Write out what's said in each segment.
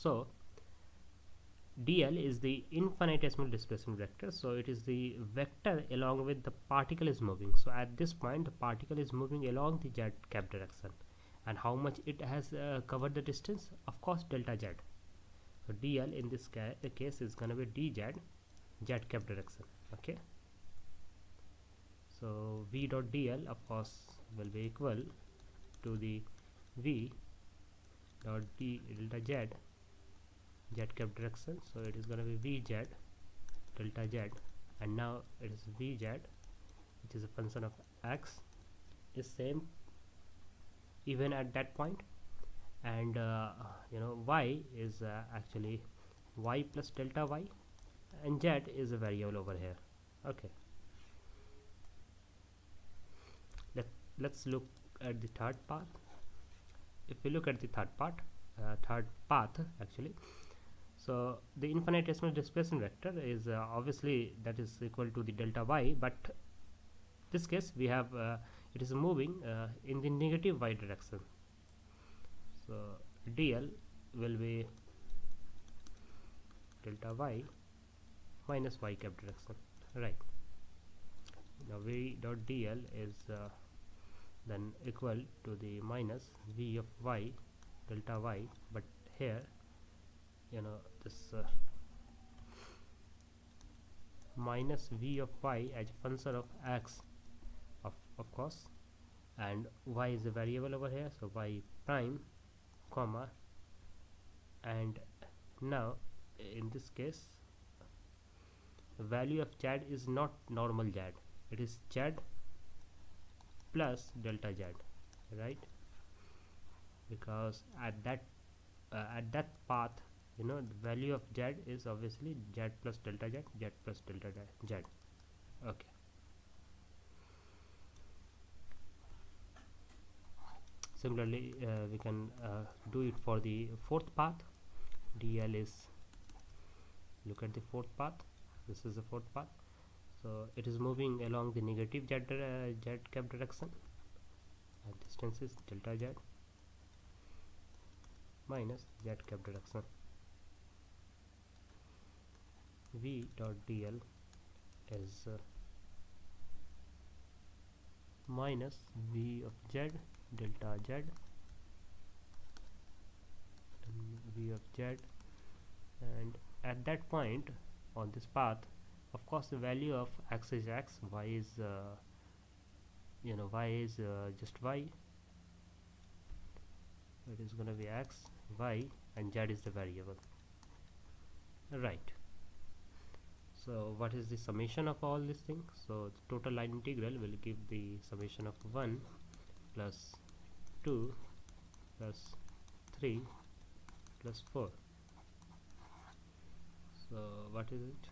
So dl is the infinitesimal displacement vector, so it is the vector along with the particle is moving. So at this point the particle is moving along the z cap direction, and how much it has covered the distance? Of course delta z. So dl in this case is going to be dz z cap direction. Okay, so v dot dl of course will be equal to the v dot d delta z z cap direction. So it is going to be vz delta z, and now it is vz, which is a function of x, is same even at that point, and y is actually y plus delta y, and z is a variable over here. Okay, let's look at the third path. If we look at the third path actually, so the infinitesimal displacement vector is obviously that is equal to the delta y, but this case we have it is moving in the negative y direction. So dl will be delta y minus y cap direction, right? Now v dot dl is then equal to the minus v of y delta y, but here this minus v of y as a function of x of course, and y is a variable over here, so y prime comma, and now in this case the value of z is not normal z, it is z plus delta z, right? Because at that path the value of z is obviously z plus delta z, z plus delta z. Okay, similarly we can do it for the fourth path. dl is, look at the fourth path, this is the fourth path, so it is moving along the negative z cap direction, and distance is delta z minus z cap direction. v dot dl is minus v of z delta z, and v of z, and at that point on this path of course the value of x is x, y is y is just y, it is going to be x, y, and z is the variable, right? So what is the summation of all these things? So the total line integral will give the summation of 1 plus 2 plus 3 plus 4. So what is it?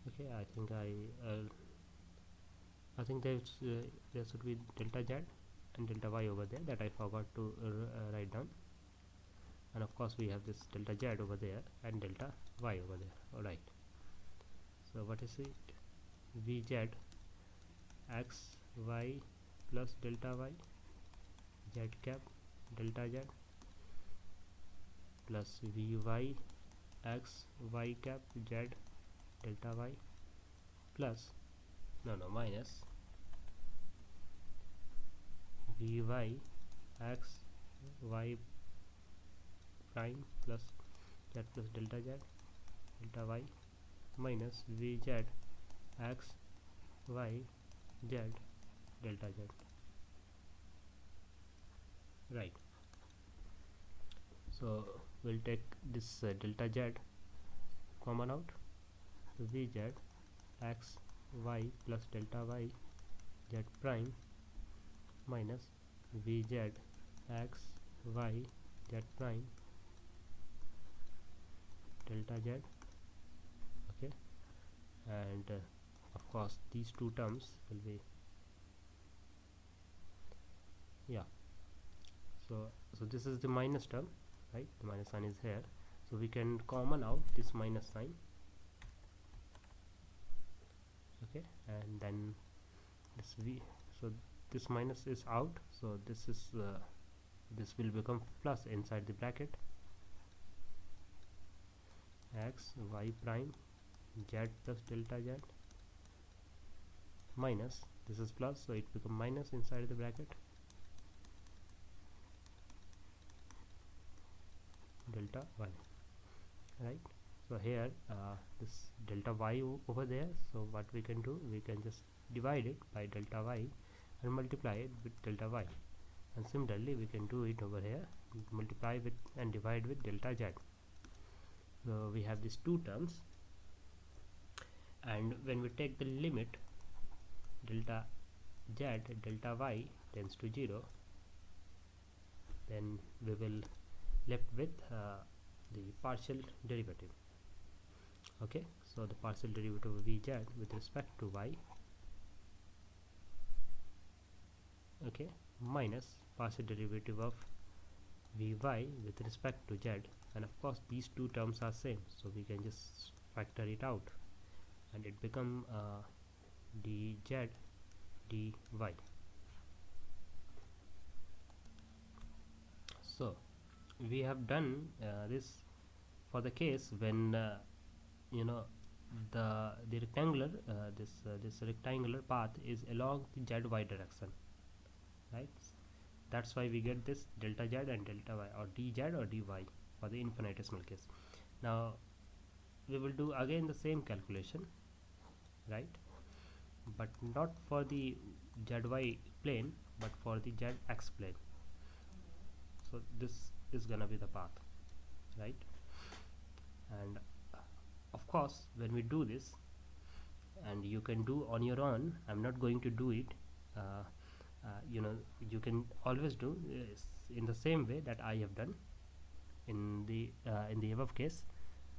Okay, I think there should be delta z and delta y over there that I forgot to write down, and of course we have this delta z over there and delta y over there. Alright, so what is it? vz x y plus delta y z cap delta z plus vy x y cap z delta y plus minus vy x y prime plus z plus delta z delta y minus vz x y z delta z, right? So we'll take this delta z common out, vz x y plus delta y z prime minus vz x y z prime delta z. Okay, and of course these two terms will be, yeah, so this is the minus term, right? The minus sign is here, so we can common out this minus sign. Okay, and then this v, so this minus is out, so this is this will become plus inside the bracket, x y prime z plus delta z minus this is plus, so it become minus inside the bracket delta y, right? So here this delta y over there, so what we can do, we can just divide it by delta y and multiply it with delta y, and similarly we can do it over here, multiply with and divide with delta z. So we have these two terms, and when we take the limit delta z delta y tends to 0, then we will left with the partial derivative. Okay, so the partial derivative of vz with respect to y, okay, minus partial derivative of vy with respect to z, and of course these two terms are same, so we can just factor it out and it become dz dy. So we have done this for the case when you know the rectangular this rectangular path is along the zy direction, right? That's why we get this delta z and delta y, or dz or dy for the infinitesimal case. Now we will do again the same calculation, right, but not for the zy plane but for the zx plane. So this is gonna be the path, right? And of course when we do this, and you can do on your own, I'm not going to do it, you know, you can always do in the same way that I have done in the above case.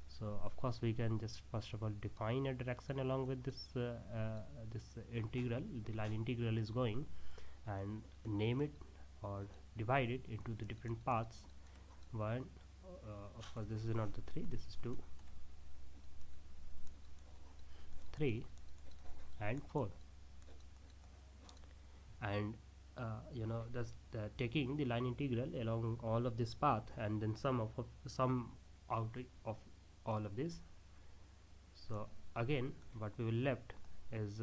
So of course we can just first of all define a direction along with this this integral, the line integral is going, and name it or divide it into the different paths. One, of course this is not the 3, this is 2, 3 and 4, and you know, that's taking the line integral along all of this path and then sum out of all of this. So again what we will left is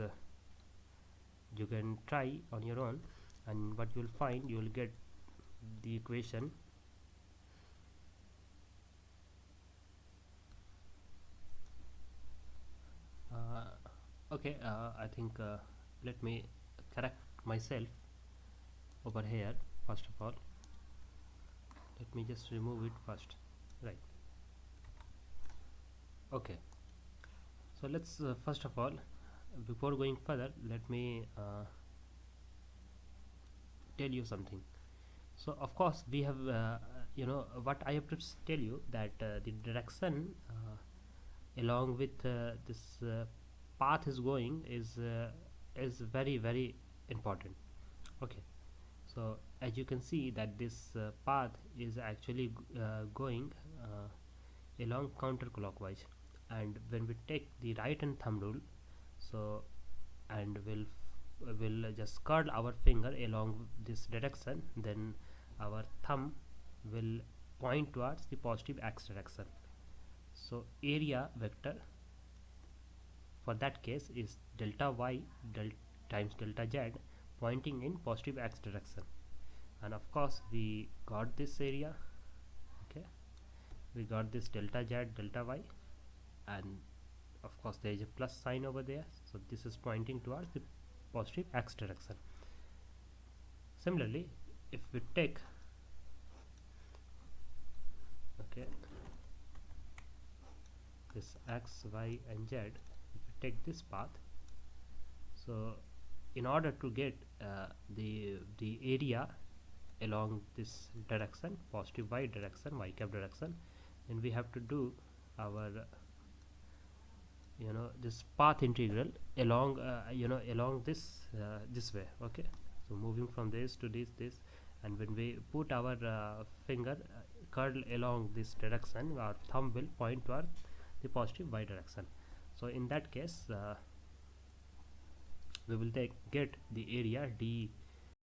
you can try on your own, and what you will find, you will get the equation okay, I think let me correct myself over here. First of all, let me just remove it first, right? Okay, so let's first of all, before going further, let me tell you something. So of course we have you know, what I have to tell you, that the direction along with this path is going is very very important. Okay, so as you can see that this path is actually going along counterclockwise, and when we take the right hand thumb rule, so and we'll just curl our finger along this direction, then our thumb will point towards the positive x direction. So area vector for that case is delta y times delta z pointing in positive x direction, and of course we got this area. Okay, we got this delta z delta y, and of course there is a plus sign over there, so this is pointing towards the positive x direction. Similarly, if we take this x, y and z, if we take this path, so in order to get the area along this direction, positive y direction, y cap direction, then we have to do our you know, this path integral along you know, along this this way. Okay, so moving from this to this, and when we put our finger curl along this direction, our thumb will point toward the positive y direction. So in that case we will get the area d